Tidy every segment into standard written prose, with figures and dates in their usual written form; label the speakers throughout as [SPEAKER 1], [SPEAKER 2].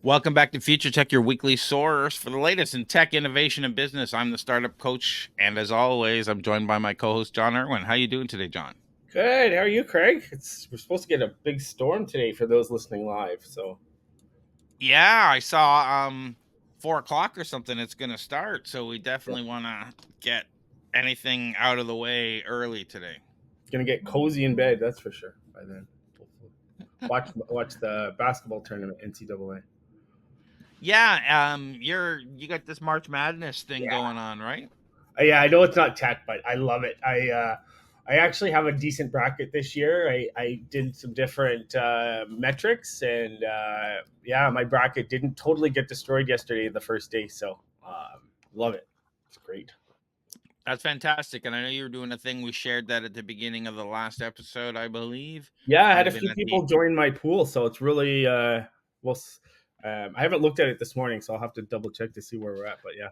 [SPEAKER 1] Welcome back to Future Tech, your weekly source for the latest in tech, innovation, and business. I'm the startup coach, and as always, I'm joined by my co-host John Irwin. How you doing today, John?
[SPEAKER 2] Good. How are you, Craig? We're supposed to get a big storm today for those listening live. So
[SPEAKER 1] Yeah, I saw 4 o'clock or something. It's gonna start, so we definitely want to get anything out of the way early today.
[SPEAKER 2] gonna get cozy in bed. That's for sure. By then, hopefully. Watch the basketball tournament, NCAA.
[SPEAKER 1] Yeah, you got this March Madness thing
[SPEAKER 2] Yeah,
[SPEAKER 1] going on, right?
[SPEAKER 2] yeah. I know it's not tech, but I love it. I actually have a decent bracket this year. I did some different metrics, and yeah, my bracket didn't totally get destroyed yesterday, the first day. So love it. It's great.
[SPEAKER 1] That's fantastic, and I know you were doing a thing. We shared that at the beginning of the last episode, I believe.
[SPEAKER 2] Yeah, I
[SPEAKER 1] Might
[SPEAKER 2] had a
[SPEAKER 1] have been
[SPEAKER 2] few
[SPEAKER 1] at the
[SPEAKER 2] people join my pool, so it's really well. I haven't looked at it this morning, so I'll have to double check to see where we're at. But yeah,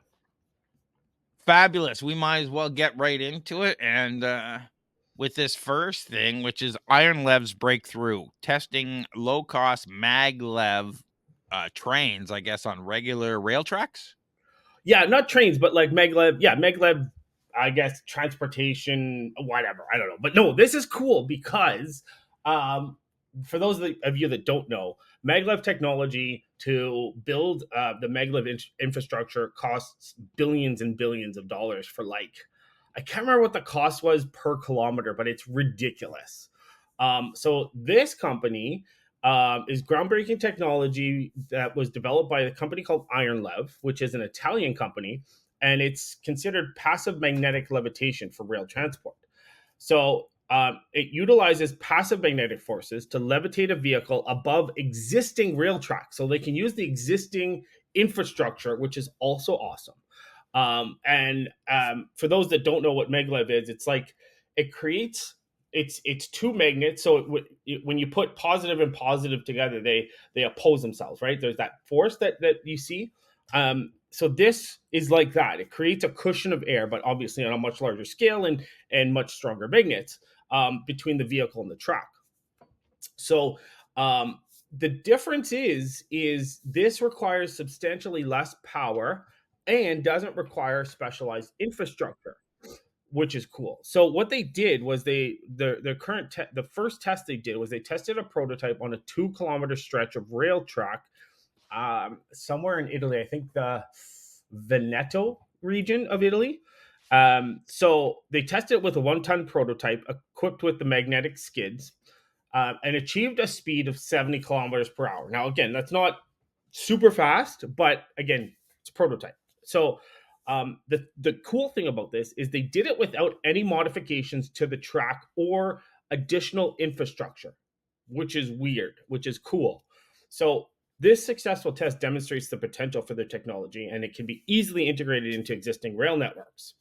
[SPEAKER 1] Fabulous. We might as well get right into it. And with this first thing, which is IronLev's breakthrough, testing low cost MagLev trains, I guess, on regular rail tracks.
[SPEAKER 2] yeah, not trains, but like maglev. Yeah, maglev. I guess transportation, whatever. I don't know, but no, this is cool because um, for those of you that don't know, maglev technology to build the maglev infrastructure costs billions and billions of dollars for like I can't remember what the cost was per kilometer, but it's ridiculous. So this company is groundbreaking technology that was developed by a company called IronLev, which is an Italian company, and it's considered passive magnetic levitation for rail transport. So it utilizes passive magnetic forces to levitate a vehicle above existing rail tracks, so they can use the existing infrastructure, which is also awesome. And for those that don't know what maglev is, it's like it creates it's two magnets. So when you put positive and positive together, they oppose themselves, right? There's that force that you see. So this is like that. It creates a cushion of air, but obviously on a much larger scale and much stronger magnets between the vehicle and the track. So the difference is this requires substantially less power and doesn't require specialized infrastructure, which is cool. So what they did was the first test they did was they tested a prototype on a 2 kilometer stretch of rail track somewhere in Italy. I think the Veneto region of Italy. So they tested it with a 1 ton prototype equipped with the magnetic skids and achieved a speed of 70 kilometers per hour. Now, again, that's not super fast, but again, it's a prototype. So the cool thing about this is they did it without any modifications to the track or additional infrastructure, which is weird, which is cool. So this successful test demonstrates the potential for their technology, and it can be easily integrated into existing rail networks.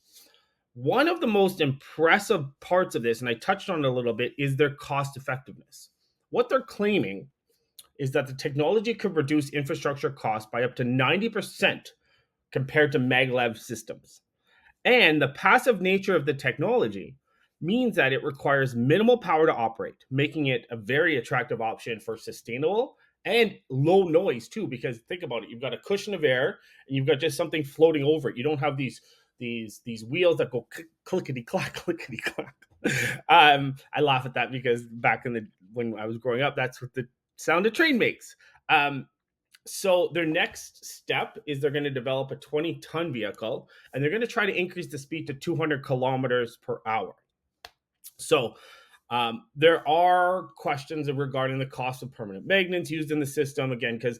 [SPEAKER 2] One of the most impressive parts of this, and I touched on it a little bit, is their cost effectiveness. What they're claiming is that the technology could reduce infrastructure costs by up to 90% compared to maglev systems. And the passive nature of the technology means that it requires minimal power to operate, making it a very attractive option for sustainable and low noise too. Because think about it, you've got a cushion of air and you've got just something floating over it. You don't have these wheels that go clickety clack, clickety clack. I laugh at that because back in the when I was growing up, that's what the sound a train makes. So their next step is they're going to develop a 20-ton vehicle, and they're going to try to increase the speed to 200 kilometers per hour. So there are questions regarding the cost of permanent magnets used in the system again, because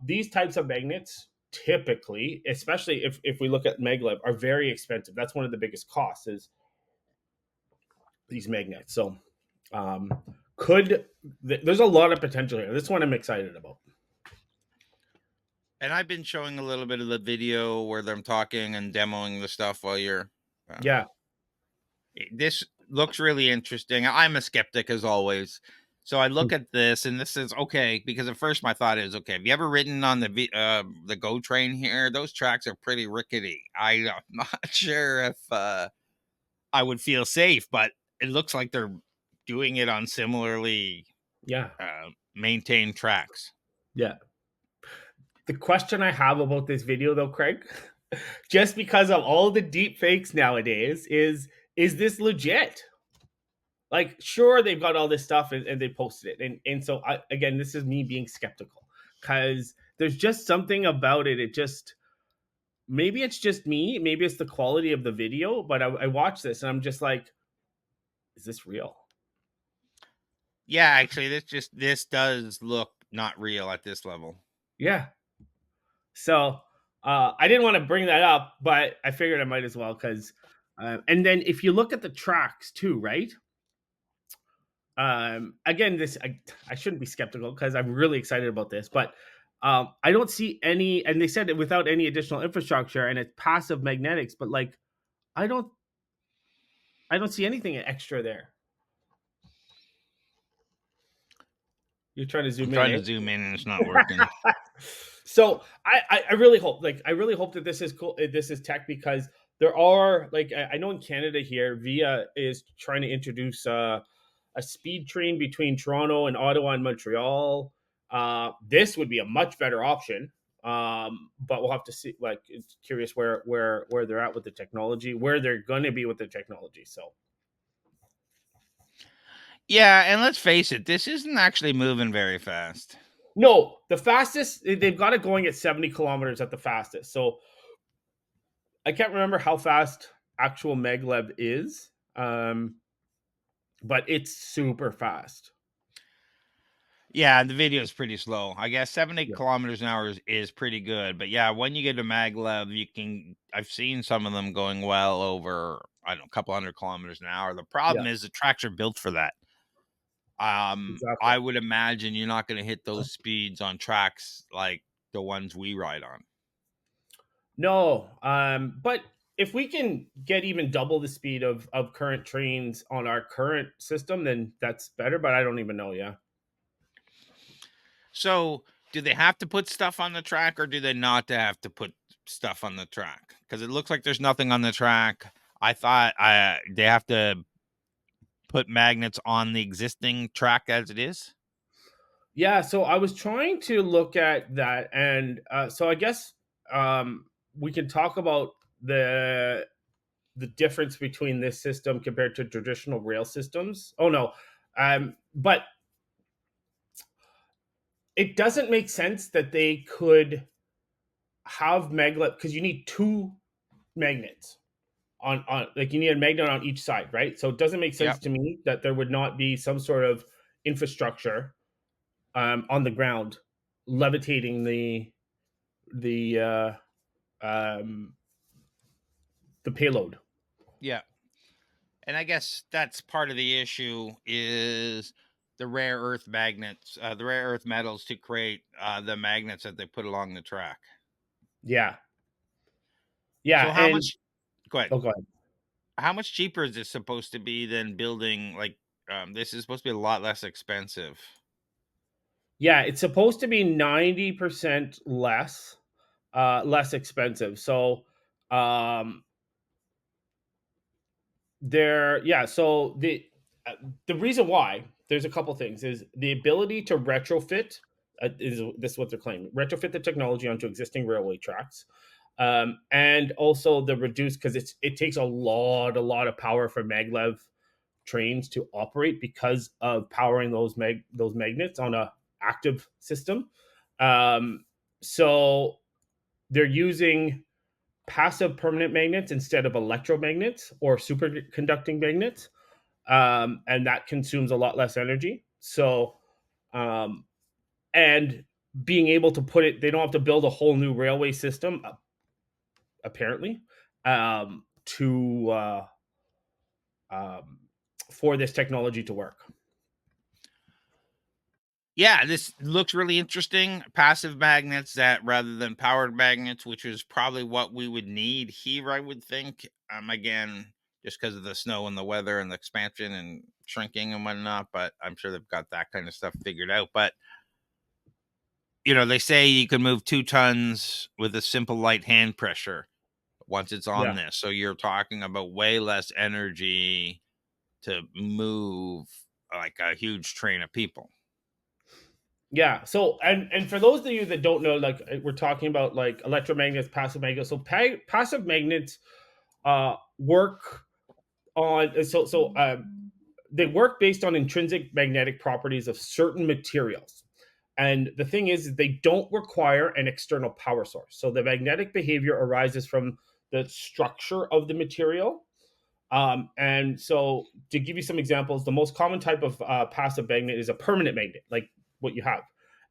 [SPEAKER 2] these types of magnets typically, especially if we look at maglev, are very expensive. That's one of the biggest costs is these magnets. So um, there's a lot of potential here. This one I'm excited about.
[SPEAKER 1] And I've been showing a little bit of the video where I'm talking and demoing the stuff while you're.
[SPEAKER 2] Yeah,
[SPEAKER 1] This looks really interesting. I'm a skeptic as always. So I look at this and this is okay because at first my thought is okay. Have you ever ridden on the GO train here? Those tracks are pretty rickety. I'm not sure if I would feel safe, but it looks like they're doing it on similarly
[SPEAKER 2] yeah,
[SPEAKER 1] maintained tracks.
[SPEAKER 2] yeah. The question I have about this video, though, Craig, just because of all the deep fakes nowadays, is this legit? Like, sure, they've got all this stuff and they posted it, and so again, this is me being skeptical because there's just something about it. It just maybe it's just me, maybe it's the quality of the video, but I watch this and I'm just like, is this real?
[SPEAKER 1] Yeah, actually, this does look not real at this level.
[SPEAKER 2] Yeah. So I didn't want to bring that up, but I figured I might as well because, and then if you look at the tracks too, right? Again, I shouldn't be skeptical because I'm really excited about this, but I don't see any, and they said it without any additional infrastructure and it's passive magnetics, but like I don't, I don't see anything extra there. You're trying to
[SPEAKER 1] I'm
[SPEAKER 2] zoom in,
[SPEAKER 1] trying
[SPEAKER 2] eh?
[SPEAKER 1] to zoom in and it's not working.
[SPEAKER 2] So I really hope, like, I really hope that this is cool. This is tech because there are, like, I know in Canada here, Via is trying to introduce a speed train between Toronto and Ottawa and Montreal. This would be a much better option. But we'll have to see. Like, it's curious where they're at with the technology, where they're going to be with the technology. So
[SPEAKER 1] Yeah, and let's face it, this isn't actually moving very fast.
[SPEAKER 2] no, the fastest they've got it going at 70 kilometers at the fastest. So I can't remember how fast actual maglev is, but it's super fast.
[SPEAKER 1] Yeah, the video is pretty slow. I guess 70
[SPEAKER 2] Yeah,
[SPEAKER 1] kilometers an hour is pretty good. But yeah, when you get a maglev, I've seen some of them going well over, I don't know, a couple hundred kilometers an hour. The
[SPEAKER 2] yeah,
[SPEAKER 1] problem is the tracks are built for that.
[SPEAKER 2] exactly.
[SPEAKER 1] I would imagine you're not going to hit those speeds on tracks like the ones we ride on.
[SPEAKER 2] No, but if we can get even double the speed of current trains on our current system, then that's better. But I don't even know. Yeah,
[SPEAKER 1] So, do they have to put stuff on the track or do they not have to put stuff on the track? Because it looks like there's nothing on the track. I thought they have to put magnets on the existing track as it is.
[SPEAKER 2] yeah. So I was trying to look at that, and so I guess we can talk about the difference between this system compared to traditional rail systems. Oh no, but it doesn't make sense that they could have magnet because you need two magnets on like you need a magnet on each side, right? So it doesn't make sense
[SPEAKER 1] Yep.
[SPEAKER 2] to me that there would not be some sort of infrastructure on the ground levitating the um, the payload.
[SPEAKER 1] Yeah. And I guess that's part of the issue is the rare earth magnets, the rare earth metals to create the magnets that they put along the track.
[SPEAKER 2] Yeah, yeah,
[SPEAKER 1] So how
[SPEAKER 2] and
[SPEAKER 1] much? Go ahead.
[SPEAKER 2] oh god,
[SPEAKER 1] How much cheaper is this supposed to be than building like? This is supposed to be a lot less expensive.
[SPEAKER 2] yeah, it's supposed to be 90% less expensive. So um there yeah, so the reason why there's a couple things is the ability to retrofit is this is what they're claiming, retrofit the technology onto existing railway tracks, and also the reduce because it takes a lot of power for maglev trains to operate because of powering those magnets on a active system. Um, so they're using passive permanent magnets instead of electromagnets or superconducting magnets, and that consumes a lot less energy. So, um, and being able to put it, they don't have to build a whole new railway system, apparently, to um, for this technology to work.
[SPEAKER 1] Yeah, this looks really interesting. Passive magnets that rather than powered magnets, which is probably what we would need here, I would think. Again, just because of the snow and the weather and the expansion and shrinking and whatnot, but I'm sure they've got that kind of stuff figured out. But they say you can move 2 tons with a simple light hand pressure once it's on
[SPEAKER 2] Yeah.
[SPEAKER 1] this. So you're talking about way less energy to move like a huge train of people.
[SPEAKER 2] Yeah. So, and for those of you that don't know, like we're talking about like electromagnets, passive magnets. So passive magnets work on they work based on intrinsic magnetic properties of certain materials. And the thing is, they don't require an external power source. So the magnetic behavior arises from the structure of the material. And so, to give you some examples, the most common type of passive magnet is a permanent magnet, like what you have,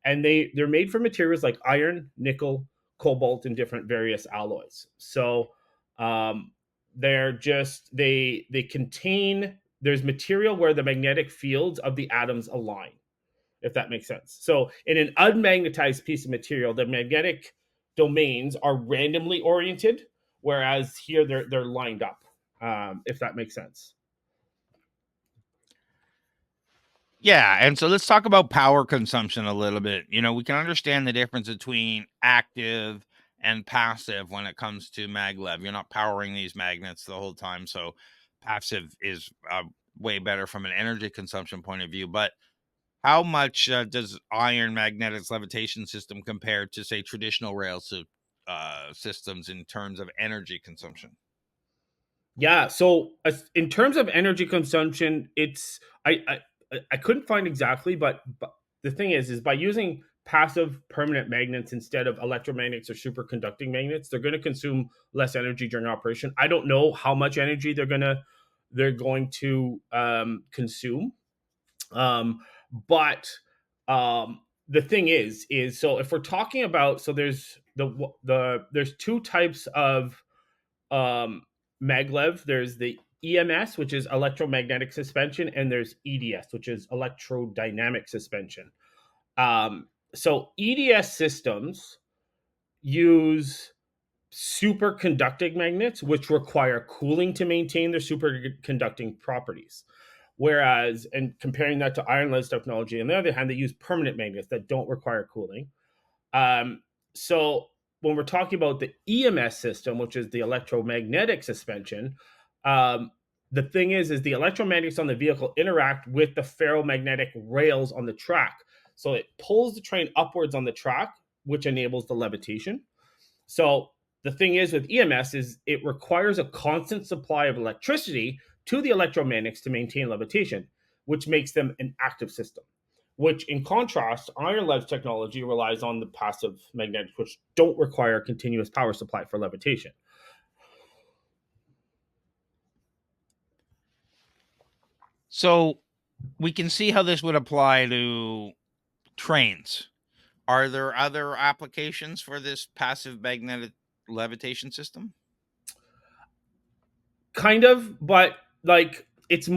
[SPEAKER 2] and they're made from materials like iron, nickel, cobalt, and different various alloys. So, um, they're just they contain there's material where the magnetic fields of the atoms align, if that makes sense. So, in an unmagnetized piece of material, the magnetic domains are randomly oriented, whereas here they're lined up. If that makes sense.
[SPEAKER 1] Yeah, and so let's talk about power consumption a little bit. We can understand the difference between active and passive when it comes to maglev. You're not powering these magnets the whole time, so passive is way better from an energy consumption point of view. But how much does iron magnetics levitation system compare to, say, traditional systems in terms of energy consumption?
[SPEAKER 2] Yeah. So, in terms of energy consumption, it's I couldn't find exactly, but the thing is by using passive permanent magnets instead of electromagnets or superconducting magnets, they're going to consume less energy during operation. I don't know how much energy they're going to consume. But the thing is so if we're talking about so there's two types of um, maglev. There's the EMS, which is electromagnetic suspension, and there's EDS, which is electrodynamic suspension. So EDS systems use superconducting magnets, which require cooling to maintain their superconducting properties. Whereas, and comparing that to IronLev technology, on the other hand, they use permanent magnets that don't require cooling. Um, so when we're talking about the EMS system, which is the electromagnetic suspension, um, the thing is the electromagnets on the vehicle interact with the ferromagnetic rails on the track. So it pulls the train upwards on the track, which enables the levitation. So the thing is with EMS is it requires a constant supply of electricity to the electromagnets to maintain levitation, which makes them an active system. Which, in contrast, IronLev technology relies on the passive magnetics, which don't require a continuous power supply for levitation.
[SPEAKER 1] So we can see how this would apply to trains. Are there other applications for this passive magnetic levitation system?
[SPEAKER 2] Kind of, but like it's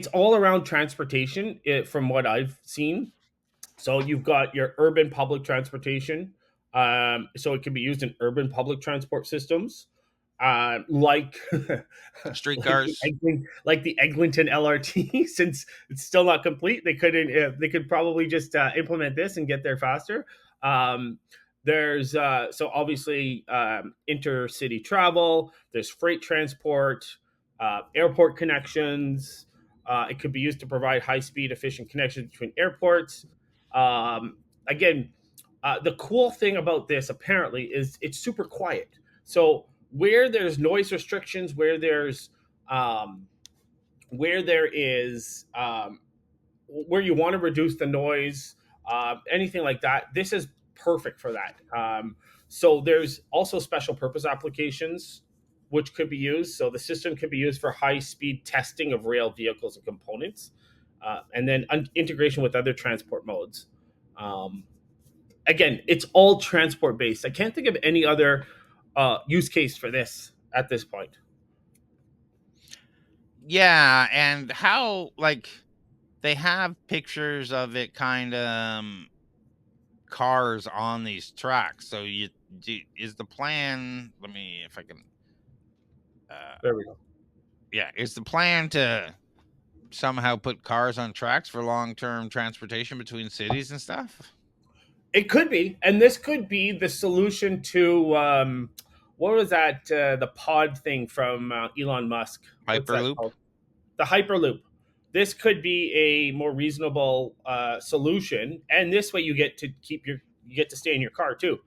[SPEAKER 2] all around transportation from what I've seen. So you've got your urban public transportation. So it can be used in urban public transport systems, like
[SPEAKER 1] Streetcars?
[SPEAKER 2] like the Eglinton LRT. Since it's still not complete, they could probably just implement this and get there faster. Um, there's so obviously intercity travel. There's freight transport, airport connections. It could be used to provide high speed, efficient connections between airports. Again, the cool thing about this apparently is it's super quiet. So where there's noise restrictions, um, where there is where you want to reduce the noise, anything like that, this is perfect for that. So there's also special purpose applications which could be used. So the system can be used for high speed testing of rail vehicles and components, and then integration with other transport modes. Um, Again, it's all transport based. I can't think of any other use case for this at this point.
[SPEAKER 1] Yeah, and how, like, they have pictures of it kind of cars on these tracks. So is the plan, let me if I can uh
[SPEAKER 2] There we go.
[SPEAKER 1] yeah, is the plan to somehow put cars on tracks for long-term transportation between cities and stuff?
[SPEAKER 2] It could be, and this could be the solution to what was that? The pod thing from Elon Musk. What's that
[SPEAKER 1] Hyperloop?
[SPEAKER 2] called? The Hyperloop. this could be a more reasonable solution, and this way you get to stay in your car too,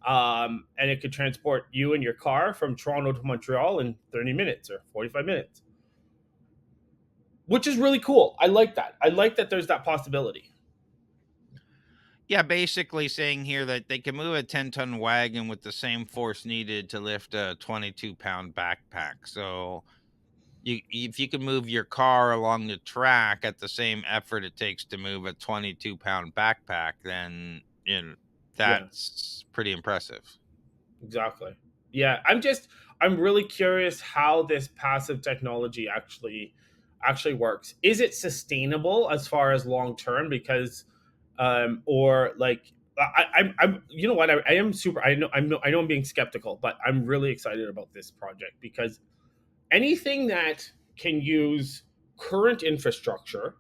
[SPEAKER 2] and it could transport you and your car from Toronto to Montreal in 30 minutes or 45 minutes, which is really cool. I like that. I like that there's that possibility.
[SPEAKER 1] Yeah, basically saying here that they can move a 10-ton wagon with the same force needed to lift a 22-pound backpack. So if you can move your car along the track at the same effort it takes to move a 22-pound backpack, then
[SPEAKER 2] Yeah,
[SPEAKER 1] that's pretty impressive.
[SPEAKER 2] exactly. Yeah, I'm really curious how this passive technology actually works. Is it sustainable as far as long term? Because or like I'm you know what, I am super I know I'm being skeptical, but I'm really excited about this project because anything that can use current infrastructure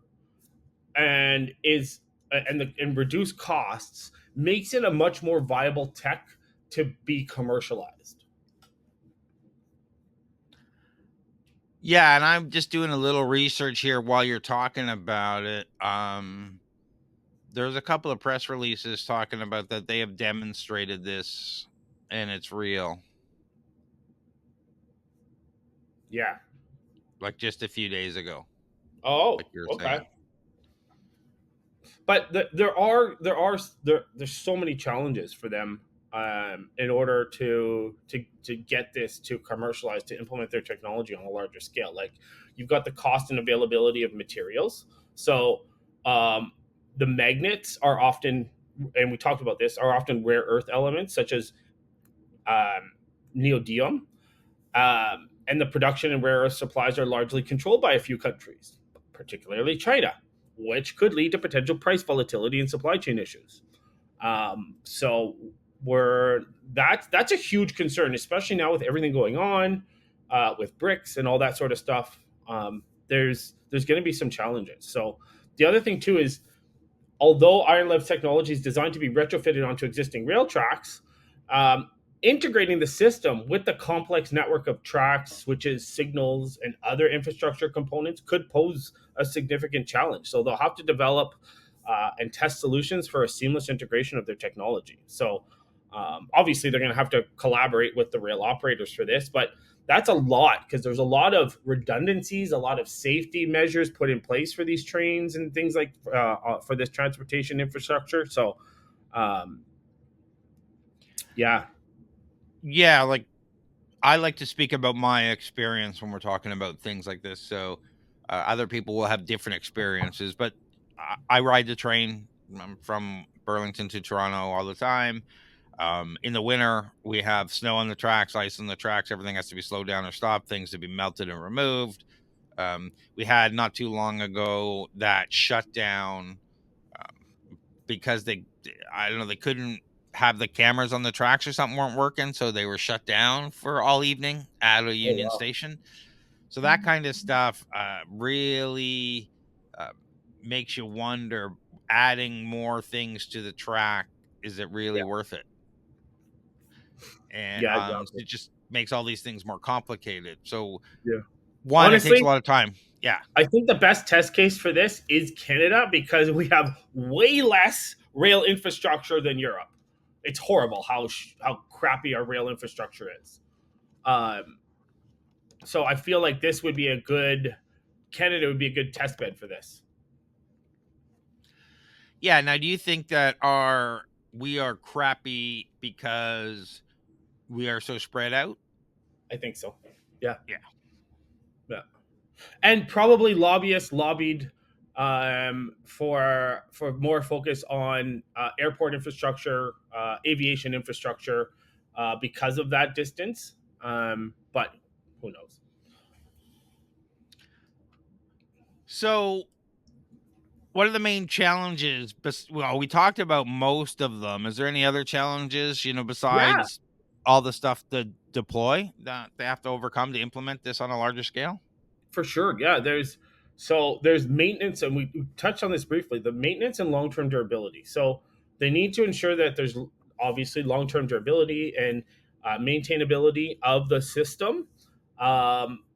[SPEAKER 2] and and reduce costs makes it a much more viable tech to be commercialized.
[SPEAKER 1] Yeah, and I'm just doing a little research here while you're talking about it. There's a couple of press releases talking about that they have demonstrated this and it's real,
[SPEAKER 2] Yeah.
[SPEAKER 1] like just a few days ago, like
[SPEAKER 2] Oh,
[SPEAKER 1] you're
[SPEAKER 2] okay.
[SPEAKER 1] saying.
[SPEAKER 2] But there's so many challenges for them in order to get this to commercialize, to implement their technology on a larger scale. Like you've got the cost and availability of materials. So um, the magnets are often, and we talked about this, are often rare earth elements such as um, neodymium, and the production and rare earth supplies are largely controlled by a few countries, particularly China, which could lead to potential price volatility and supply chain issues. So we're that's a huge concern, especially now with everything going on with BRICS and all that sort of stuff. There's going to be some challenges. So the other thing too is, although IronLev technology is designed to be retrofitted onto existing rail tracks, um, integrating the system with the complex network of tracks, switches, signals, and other infrastructure components could pose a significant challenge. So they'll have to develop and test solutions for a seamless integration of their technology. So obviously, they're going to have to collaborate with the rail operators for this, but that's a lot because there's a lot of redundancies, a lot of safety measures put in place for these trains and things like for this transportation infrastructure. So, um, yeah,
[SPEAKER 1] Yeah, like I like to speak about my experience when we're talking about things like this. So other people will have different experiences, but I ride the train from Burlington to Toronto all the time. In the winter, we have snow on the tracks, ice on the tracks. Everything has to be slowed down or stopped. Things to be melted and removed. We had not too long ago that shut down because I don't know, they couldn't have the cameras on the tracks or something weren't working, so they were shut down for all evening at a
[SPEAKER 2] oh
[SPEAKER 1] Union
[SPEAKER 2] wow,
[SPEAKER 1] Station. So that kind of stuff really uh, makes you wonder, adding more things to the track, is it really
[SPEAKER 2] yeah,
[SPEAKER 1] worth it? And
[SPEAKER 2] yeah, exactly,
[SPEAKER 1] it just makes all these things more complicated. So
[SPEAKER 2] yeah.
[SPEAKER 1] one, it takes a
[SPEAKER 2] Honestly,
[SPEAKER 1] lot of time. Yeah.
[SPEAKER 2] I think the best test case for this is Canada because we have way less rail infrastructure than Europe. It's horrible how crappy our rail infrastructure is. Um, so I feel like this would be a good Canada would be a good test bed for this.
[SPEAKER 1] Yeah. Now, do you think that we are crappy because we are so spread out?
[SPEAKER 2] I think so. Yeah,
[SPEAKER 1] Yeah.
[SPEAKER 2] yeah, and probably lobbyists lobbied for more focus on airport infrastructure, aviation infrastructure, because of that distance. But who knows?
[SPEAKER 1] So, what are the main challenges? Well, we talked about most of them. Is there any other challenges,
[SPEAKER 2] Yeah,
[SPEAKER 1] besides all the stuff to deploy that they have to overcome to implement this on a larger scale?
[SPEAKER 2] for sure. Yeah, there's maintenance, and we touched on this briefly. The maintenance and long term durability. So they need to ensure that there's obviously long term durability and maintainability of the system.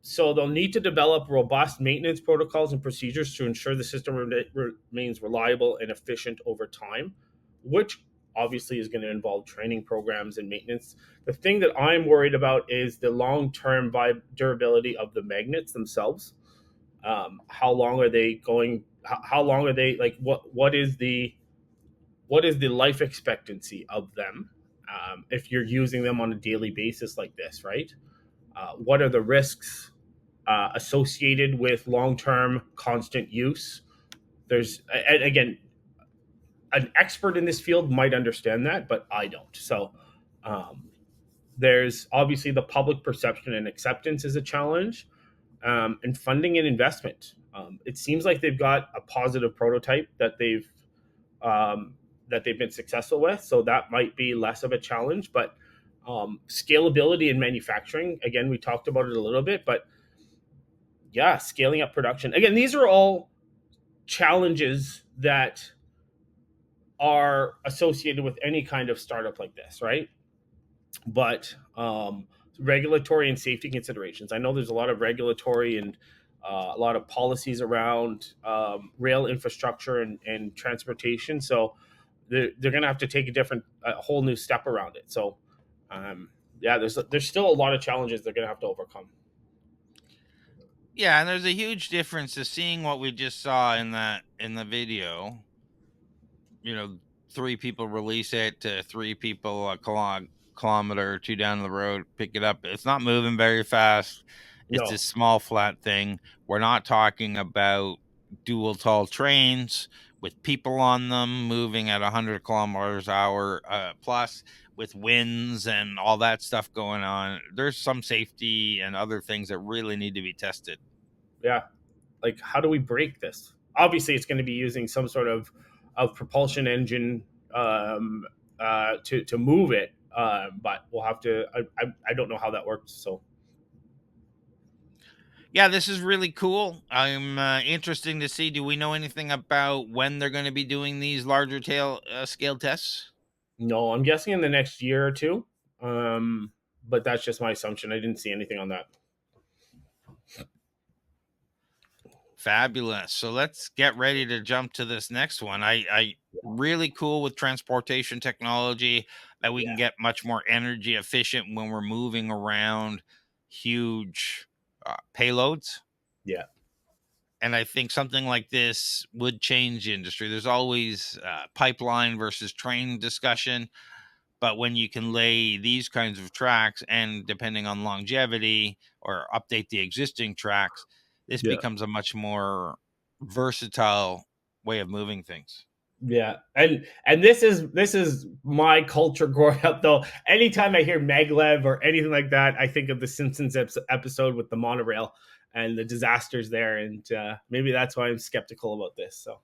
[SPEAKER 2] So they'll need to develop robust maintenance protocols and procedures to ensure the system remains reliable and efficient over time, which obviously is going to involve training programs and maintenance. The thing that I'm worried about is the long-term durability of the magnets themselves. How long are they going? How long are they, like? What is the life expectancy of them if you're using them on a daily basis like this, right? What are the risks associated with long-term constant use? There's, and again, an expert in this field might understand that, but I don't. So um, there's obviously the public perception and acceptance is a challenge, and funding and investment. It seems like they've got a positive prototype um, that they've been successful with, so that might be less of a challenge. But scalability in manufacturing, again, we talked about it a little bit, but yeah, scaling up production. Again, these are all challenges that are associated with any kind of startup like this, right? But regulatory and safety considerations. I know there's a lot of regulatory and a lot of policies around rail infrastructure and transportation. So they're going to have to take a whole new step around it. So yeah, there's still a lot of challenges they're going to have to overcome.
[SPEAKER 1] Yeah, and there's a huge difference to seeing what we just saw in the video. You know, three people release it to three people a kilometer or two down the road pick it up. It's not moving very fast. It's
[SPEAKER 2] No,
[SPEAKER 1] this small flat thing. We're not talking about dual tall trains with people on them moving at 100 kilometers hour plus, with winds and all that stuff going on. There's some safety and other things that really need to be tested.
[SPEAKER 2] yeah, like how do we break this? Obviously, it's going to be using some sort of propulsion engine to move it, but we'll have to. I don't know how that works. So
[SPEAKER 1] Yeah, this is really cool. I'm interesting to see. Do we know anything about when they're going to be doing these larger tail scale tests?
[SPEAKER 2] no, I'm guessing in the next year or two. But that's just my assumption. I didn't see anything on that.
[SPEAKER 1] Fabulous. So let's get ready to jump to this next one. I really cool with transportation technology that we can
[SPEAKER 2] Yeah,
[SPEAKER 1] get much more energy efficient when we're moving around huge payloads.
[SPEAKER 2] yeah,
[SPEAKER 1] And I think something like this would change the industry. There's always pipeline versus train discussion, but when you can lay these kinds of tracks and depending on longevity or update the existing tracks, this
[SPEAKER 2] yeah.
[SPEAKER 1] becomes a much more versatile way of moving things.
[SPEAKER 2] Yeah, and this is my culture growing up. Though, anytime I hear maglev or anything like that, I think of the Simpsons episode with the monorail and the disasters there, and maybe that's why I'm skeptical about this. So